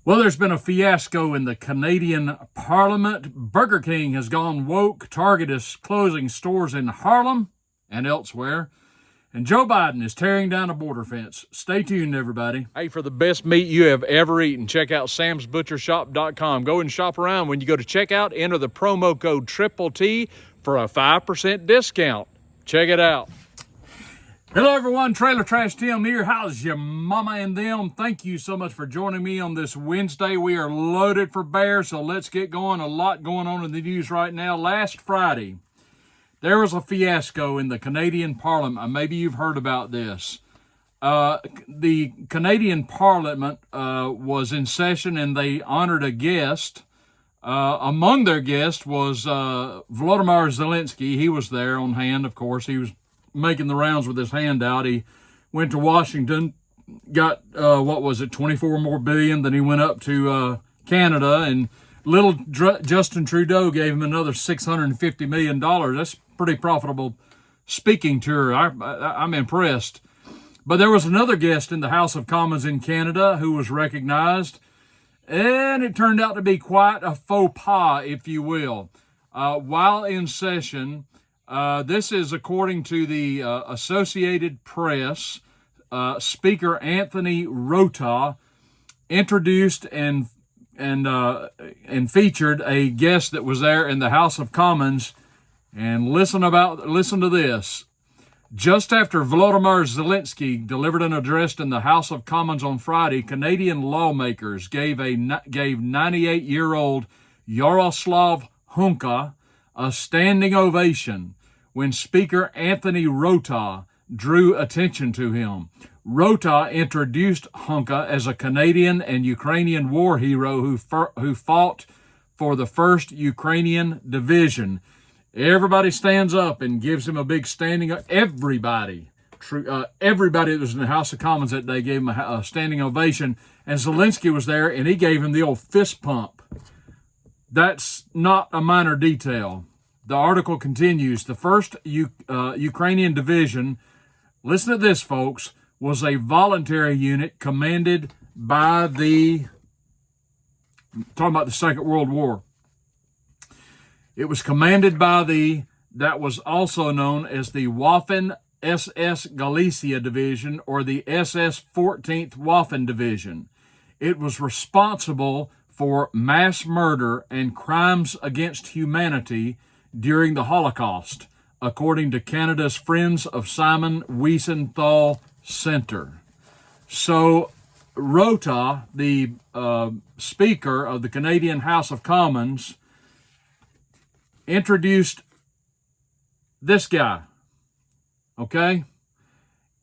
Well, there's been a fiasco in the Canadian Parliament. Burger King has gone woke. Target is closing stores in Harlem and elsewhere. And Joe Biden is tearing down a border fence. Stay tuned, everybody. Hey, for the best meat you have ever eaten, check out samsbutchershop.com. Go and shop around. When you go to checkout, enter the promo code Triple T for a 5% discount. Check it out. Hello, everyone. Trailer Trash Tim here. How's your mama and them? Thank you so much for joining me on this Wednesday. We are loaded for bear, so let's get going. A lot going on in the news right now. Last Friday, there was a fiasco in the Canadian Parliament. Maybe you've heard about this. The Canadian Parliament was in session, and they honored a guest. Among their guests was Volodymyr Zelensky. He was there on hand, of course. He was making the rounds with his hand out. He went to Washington, got, 24 more billion. Then he went up to Canada, and little Justin Trudeau gave him another $650 million. That's pretty profitable speaking tour. I'm impressed. But there was another guest in the House of Commons in Canada who was recognized, and it turned out to be quite a faux pas, if you will. While in session, this is according to the Associated Press. Speaker Anthony Rota introduced and featured a guest that was there in the House of Commons. And listen to this. Just after Volodymyr Zelensky delivered an address in the House of Commons on Friday, Canadian lawmakers gave 98-year-old Yaroslav Hunka a standing ovation when Speaker Anthony Rota drew attention to him. Rota introduced Hunka as a Canadian and Ukrainian war hero who fought for the 1st Ukrainian Division. Everybody stands up and gives him a big standing. Everybody that was in the House of Commons that day gave him a standing ovation, and Zelensky was there, and he gave him the old fist pump. That's not a minor detail. The article continues. The 1st Ukrainian Division, listen to this, folks, was a voluntary unit commanded by talking about the Second World War. It was commanded by that was also known as the Waffen SS Galicia Division, or the SS 14th Waffen Division. It was responsible for mass murder and crimes against humanity during the Holocaust, according to Canada's Friends of Simon Wiesenthal Center. So Rota, the Speaker of the Canadian House of Commons, introduced this guy, okay?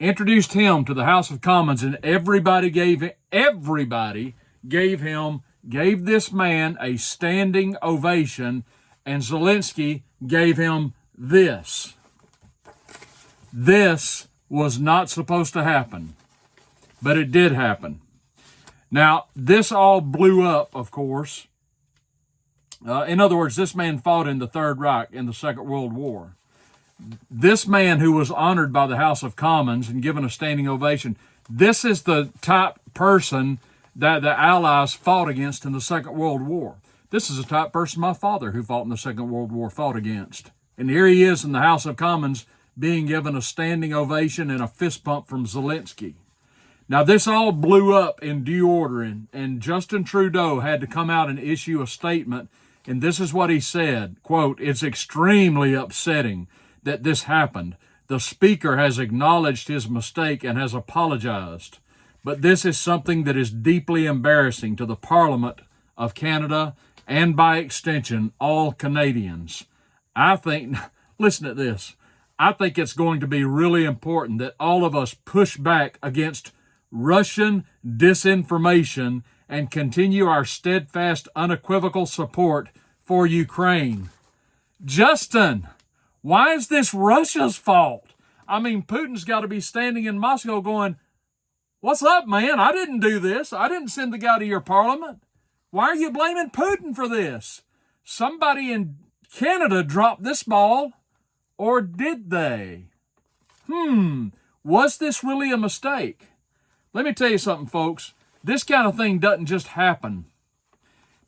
Introduced him to the House of Commons, and everybody gave this man a standing ovation, and Zelensky gave him this. This was not supposed to happen, but it did happen. Now, this all blew up, of course. In other words, this man fought in the Third Reich in the Second World War. This man who was honored by the House of Commons and given a standing ovation, this is the type person that the Allies fought against in the Second World War. This is the type person my father, who fought in the Second World War, fought against. And here he is in the House of Commons being given a standing ovation and a fist pump from Zelensky. Now, this all blew up in due order, and Justin Trudeau had to come out and issue a statement. And this is what he said, quote, "It's extremely upsetting that this happened. The Speaker has acknowledged his mistake and has apologized. But this is something that is deeply embarrassing to the Parliament of Canada and, by extension, all Canadians. I think," listen to this, "I think it's going to be really important that all of us push back against Russian disinformation and continue our steadfast, unequivocal support for Ukraine." Justin, why is this Russia's fault? I mean, Putin's got to be standing in Moscow going, "What's up, man? I didn't do this. I didn't send the guy to your parliament. Why are you blaming Putin for this? Somebody in Canada dropped this ball, or did they? Was this really a mistake?" Let me tell you something, folks. This kind of thing doesn't just happen.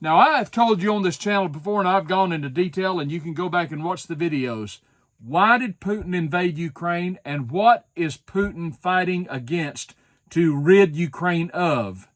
Now, I have told you on this channel before, and I've gone into detail, and you can go back and watch the videos. Why did Putin invade Ukraine, and what is Putin fighting against to rid Ukraine of?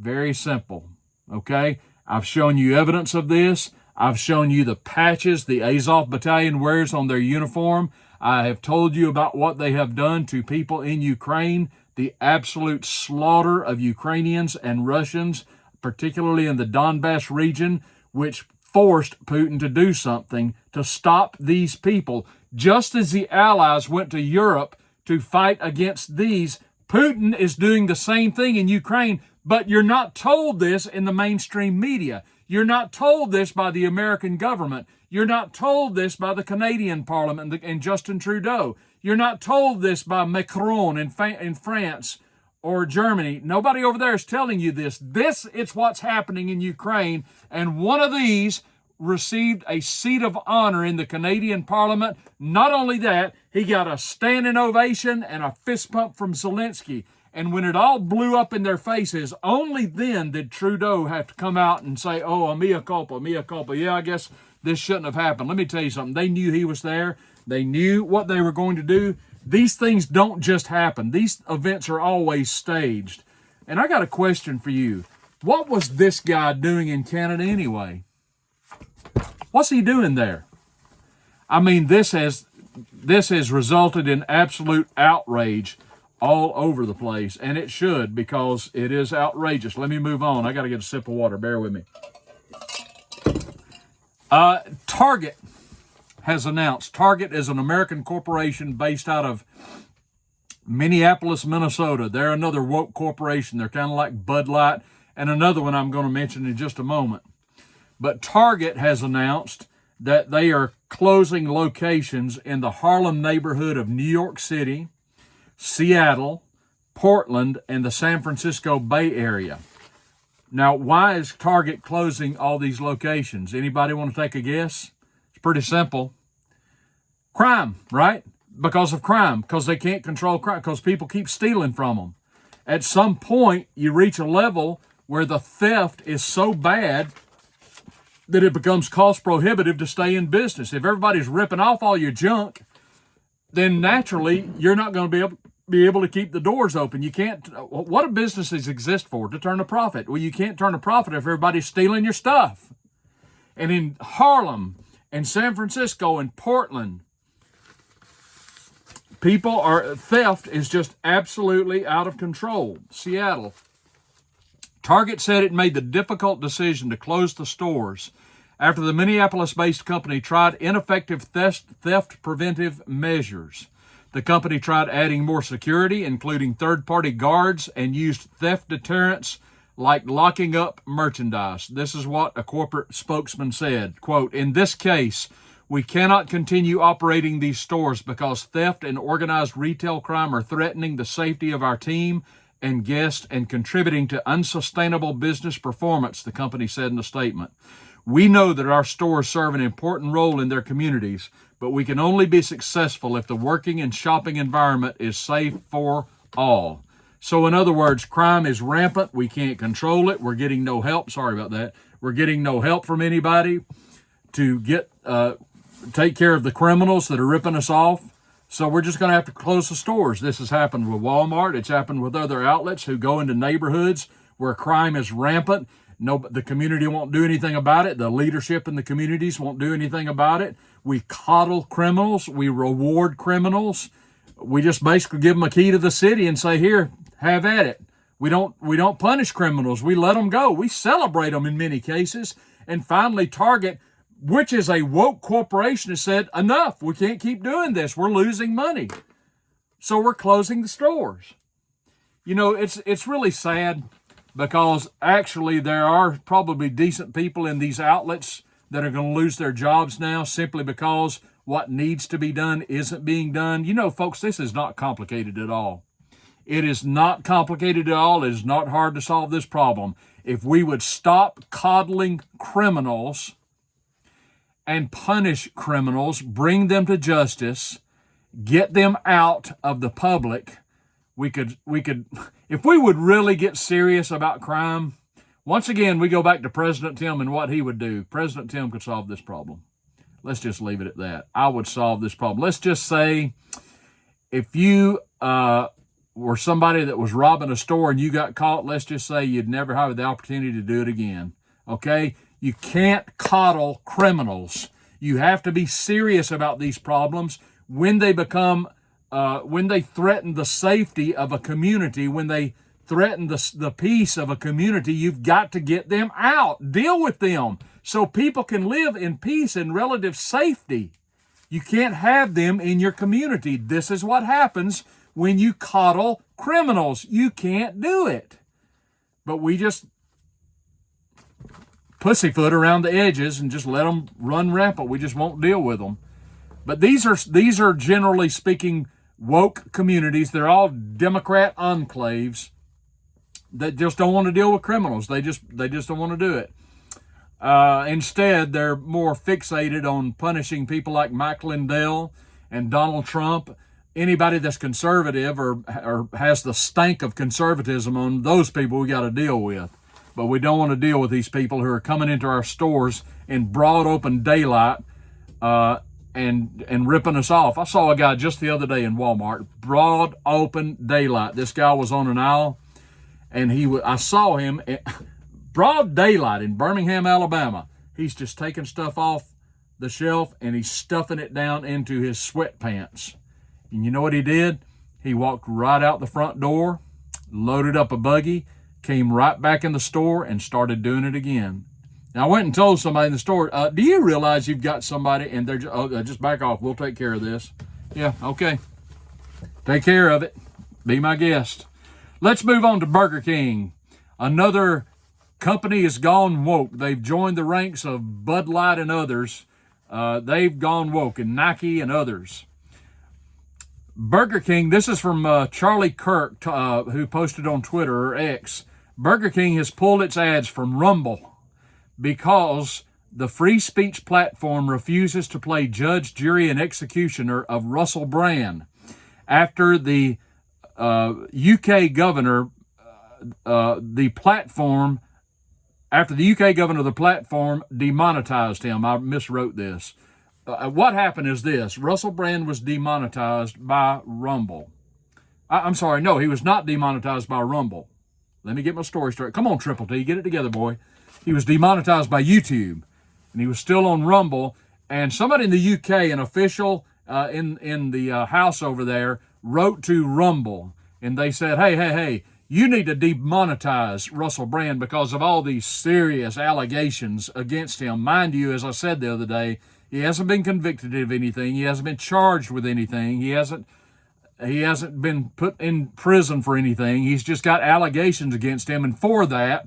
Very simple, okay? I've shown you evidence of this. I've shown you the patches the Azov Battalion wears on their uniform. I have told you about what they have done to people in Ukraine, the absolute slaughter of Ukrainians and Russians, particularly in the Donbass region, which forced Putin to do something to stop these people. Just as the Allies went to Europe to fight against these, Putin is doing the same thing in Ukraine, but you're not told this in the mainstream media. You're not told this by the American government. You're not told this by the Canadian Parliament and Justin Trudeau. You're not told this by Macron in France or Germany. Nobody over there is telling you this. This is what's happening in Ukraine, and one of these received a seat of honor in the Canadian Parliament. Not only that, he got a standing ovation and a fist pump from Zelensky. And when it all blew up in their faces, only then did Trudeau have to come out and say, oh, mea culpa, mea culpa. Yeah, I guess this shouldn't have happened. Let me tell you something. They knew he was there. They knew what they were going to do. These things don't just happen. These events are always staged. And I got a question for you. What was this guy doing in Canada anyway? What's he doing there? I mean, this has resulted in absolute outrage all over the place, and it should, because it is outrageous. Let me move on. I got to get a sip of water. Bear with me. Target has announced. Target is an American corporation based out of Minneapolis, Minnesota. They're another woke corporation. They're kind of like Bud Light, and another one I'm going to mention in just a moment. But Target has announced that they are closing locations in the Harlem neighborhood of New York City, Seattle, Portland, and the San Francisco Bay Area. Now, why is Target closing all these locations? Anybody want to take a guess? It's pretty simple. Crime, right? Because of crime, because they can't control crime, because people keep stealing from them. At some point, you reach a level where the theft is so bad that it becomes cost prohibitive to stay in business. If everybody's ripping off all your junk, then naturally you're not going to be able to keep the doors open. You can't. What do businesses exist for? To turn a profit. Well, you can't turn a profit if everybody's stealing your stuff. And in Harlem and San Francisco and Portland, theft is just absolutely out of control. Seattle. Target said it made the difficult decision to close the stores after the Minneapolis-based company tried ineffective theft preventive measures. The company tried adding more security, including third-party guards, and used theft deterrents like locking up merchandise. This is what a corporate spokesman said. Quote, "In this case, we cannot continue operating these stores because theft and organized retail crime are threatening the safety of our team and guests and contributing to unsustainable business performance," the company said in a statement. "We know that our stores serve an important role in their communities, but we can only be successful if the working and shopping environment is safe for all." So in other words, crime is rampant. We can't control it. We're getting no help. Sorry about that. We're getting no help from anybody to take care of the criminals that are ripping us off. So we're just going to have to close the stores. This has happened with Walmart. It's happened with other outlets who go into neighborhoods where crime is rampant. No, the community won't do anything about it. The leadership in the communities won't do anything about it. We coddle criminals. We reward criminals. We just basically give them a key to the city and say, "Here, have at it." We don't punish criminals. We let them go. We celebrate them in many cases. And finally, Target, which is a woke corporation, has said, enough. We can't keep doing this. We're losing money. So we're closing the stores. You know, it's really sad, because actually there are probably decent people in these outlets that are going to lose their jobs now simply because what needs to be done isn't being done. You know, folks, this is not complicated at all. It is not complicated at all. It is not hard to solve this problem. If we would stop coddling criminals and punish criminals, bring them to justice, get them out of the public, we could, If we would really get serious about crime, once again, we go back to President Tim and what he would do. President Tim could solve this problem. Let's just leave it at that. I would solve this problem. Let's just say if you were somebody that was robbing a store and you got caught, let's just say you'd never have the opportunity to do it again. Okay? You can't coddle criminals. You have to be serious about these problems when they become, when they threaten the safety of a community, when they threaten the peace of a community. You've got to get them out. Deal with them so people can live in peace and relative safety. You can't have them in your community. This is what happens when you coddle criminals. You can't do it. But we just pussyfoot around the edges and just let them run rampant. We just won't deal with them. But these are generally speaking woke communities. They're all Democrat enclaves that just don't want to deal with criminals. They just don't want to do it. Instead, they're more fixated on punishing people like Mike Lindell and Donald Trump. Anybody that's conservative or has the stank of conservatism on those people we got to deal with. But we don't want to deal with these people who are coming into our stores in broad open daylight and ripping us off. I saw a guy just the other day in Walmart, broad open daylight. This guy was on an aisle, and I saw him broad daylight in Birmingham, Alabama. He's just taking stuff off the shelf and he's stuffing it down into his sweatpants. And you know what he did? He walked right out the front door, loaded up a buggy, came right back in the store and started doing it again. Now, I went and told somebody in the store, do you realize you've got somebody and they're just back off. We'll take care of this. Yeah, okay. Take care of it. Be my guest. Let's move on to Burger King. Another company has gone woke. They've joined the ranks of Bud Light and others. They've gone woke, and Nike and others. Burger King, this is from Charlie Kirk, who posted on Twitter or X. Burger King has pulled its ads from Rumble because the free speech platform refuses to play judge, jury, and executioner of Russell Brand after the UK governor, the platform demonetized him. I miswrote this. What happened is this. Russell Brand was demonetized by Rumble. I'm sorry, no, he was not demonetized by Rumble. Let me get my story straight. Come on, Triple T, get it together, boy. He was demonetized by YouTube, and he was still on Rumble. And somebody in the UK, an official in the house over there, wrote to Rumble, and they said, hey, you need to demonetize Russell Brand because of all these serious allegations against him. Mind you, as I said the other day, he hasn't been convicted of anything. He hasn't been charged with anything. He hasn't been put in prison for anything. He's just got allegations against him. And for that,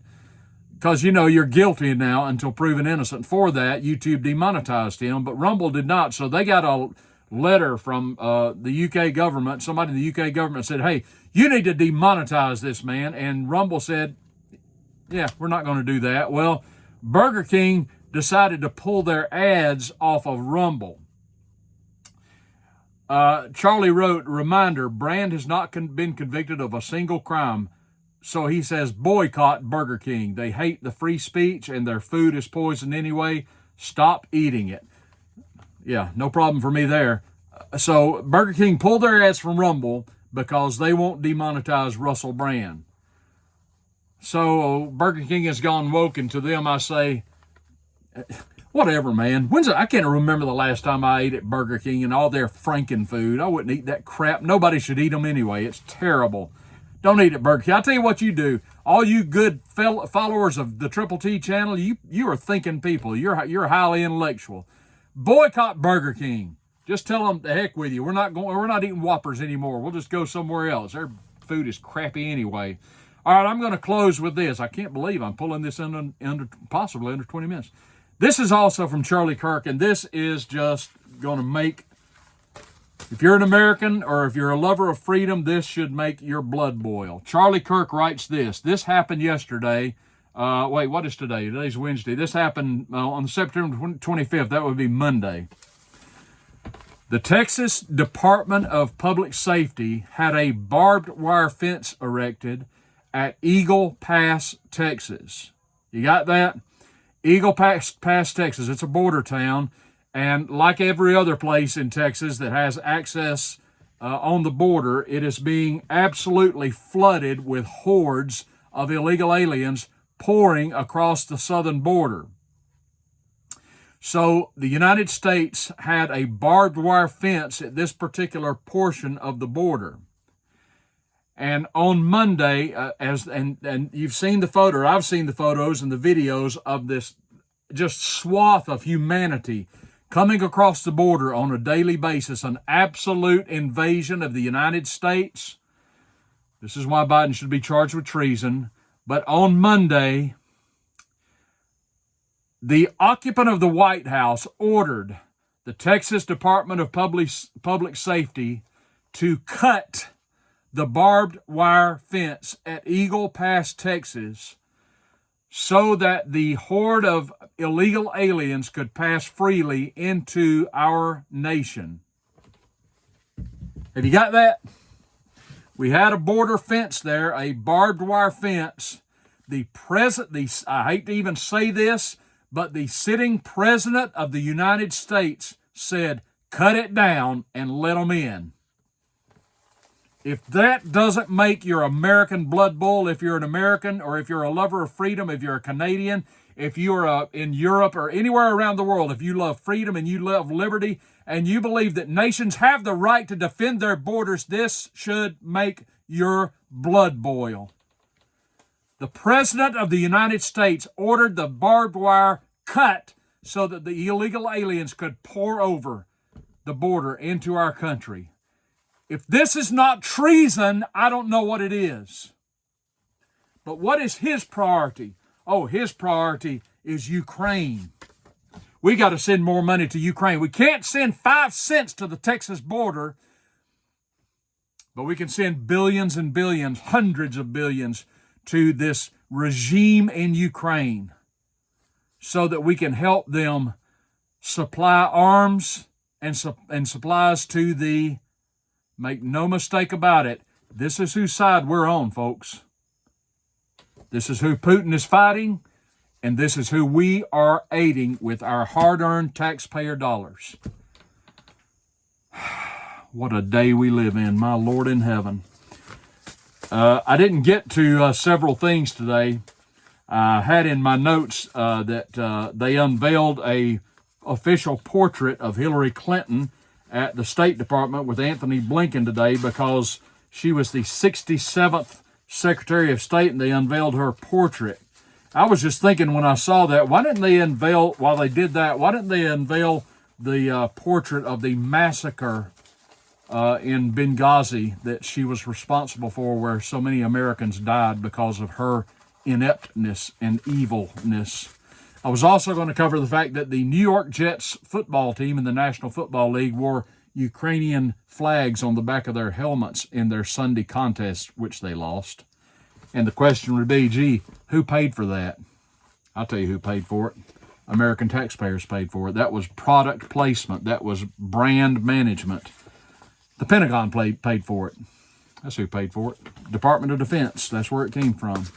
because, you're guilty now until proven innocent, for that, YouTube demonetized him. But Rumble did not. So they got a letter from the UK government. Somebody in the UK government said, hey, you need to demonetize this man. And Rumble said, yeah, we're not going to do that. Well, Burger King decided to pull their ads off of Rumble. Charlie wrote, reminder, Brand has not been convicted of a single crime. So he says, boycott Burger King. They hate the free speech and their food is poisoned anyway. Stop eating it. Yeah, no problem for me there. So Burger King pulled their ads from Rumble because they won't demonetize Russell Brand. So Burger King has gone woke, and to them I say, whatever, man. I can't remember the last time I ate at Burger King and all their Franken food. I wouldn't eat that crap. Nobody should eat them anyway. It's terrible. Don't eat at Burger King. I'll tell you what you do. All you good followers of the Triple T channel, you are thinking people. You're highly intellectual. Boycott Burger King. Just tell them the heck with you. We're not eating Whoppers anymore. We'll just go somewhere else. Their food is crappy anyway. All right, I'm going to close with this. I can't believe I'm pulling this in possibly under 20 minutes. This is also from Charlie Kirk, and this is just going to make, if you're an American or if you're a lover of freedom, this should make your blood boil. Charlie Kirk writes this. This happened yesterday. What is today? Today's Wednesday. This happened on September 25th. That would be Monday. The Texas Department of Public Safety had a barbed wire fence erected at Eagle Pass, Texas. You got that? Eagle Pass, Texas. It's a border town. And like every other place in Texas that has access on the border, it is being absolutely flooded with hordes of illegal aliens pouring across the southern border. So the United States had a barbed wire fence at this particular portion of the border. And on Monday, and you've seen the photo, I've seen the photos and the videos of this just swath of humanity coming across the border on a daily basis, an absolute invasion of the United States. This is why Biden should be charged with treason. But on Monday, the occupant of the White House ordered the Texas Department of Public Safety to cut the barbed wire fence at Eagle Pass, Texas, so that the horde of illegal aliens could pass freely into our nation. Have you got that? We had a border fence there, a barbed wire fence. I hate to even say this, but the sitting president of the United States said, cut it down and let them in. If that doesn't make your American blood boil, if you're an American or if you're a lover of freedom, if you're a Canadian, if you're in Europe or anywhere around the world, if you love freedom and you love liberty and you believe that nations have the right to defend their borders, this should make your blood boil. The President of the United States ordered the barbed wire cut so that the illegal aliens could pour over the border into our country. If this is not treason, I don't know what it is. But what is his priority? Oh, his priority is Ukraine. We got to send more money to Ukraine. We can't send 5 cents to the Texas border, but we can send billions and billions, hundreds of billions to this regime in Ukraine so that we can help them supply arms and supplies to the... Make no mistake about it, this is whose side we're on, folks. This is who Putin is fighting, and this is who we are aiding with our hard-earned taxpayer dollars. What a day we live in, my Lord in heaven. I didn't get to several things today. I had in my notes that they unveiled a official portrait of Hillary Clinton at the State Department with Anthony Blinken today because she was the 67th Secretary of State and they unveiled her portrait. I was just thinking when I saw that, why didn't they unveil the portrait of the massacre in Benghazi that she was responsible for, where so many Americans died because of her ineptness and evilness? I was also going to cover the fact that the New York Jets football team in the National Football League wore Ukrainian flags on the back of their helmets in their Sunday contest, which they lost. And the question would be, gee, who paid for that? I'll tell you who paid for it. American taxpayers paid for it. That was product placement. That was brand management. The Pentagon paid for it. That's who paid for it. Department of Defense. That's where it came from.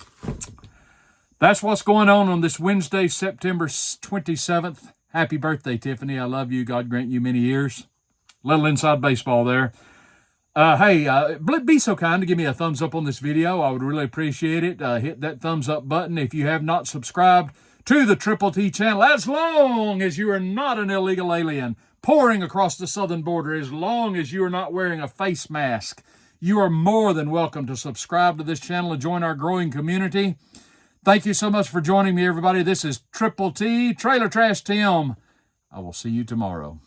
That's what's going on this Wednesday, September 27th. Happy birthday, Tiffany. I love you. God grant you many years. Little inside baseball there. Hey, be so kind to give me a thumbs up on this video. I would really appreciate it. Hit that thumbs up button if you have not subscribed to the Triple T channel. As long as you are not an illegal alien pouring across the southern border, as long as you are not wearing a face mask, you are more than welcome to subscribe to this channel and join our growing community. Thank you so much for joining me, everybody. This is Triple T, Trailer Trash Tim. I will see you tomorrow.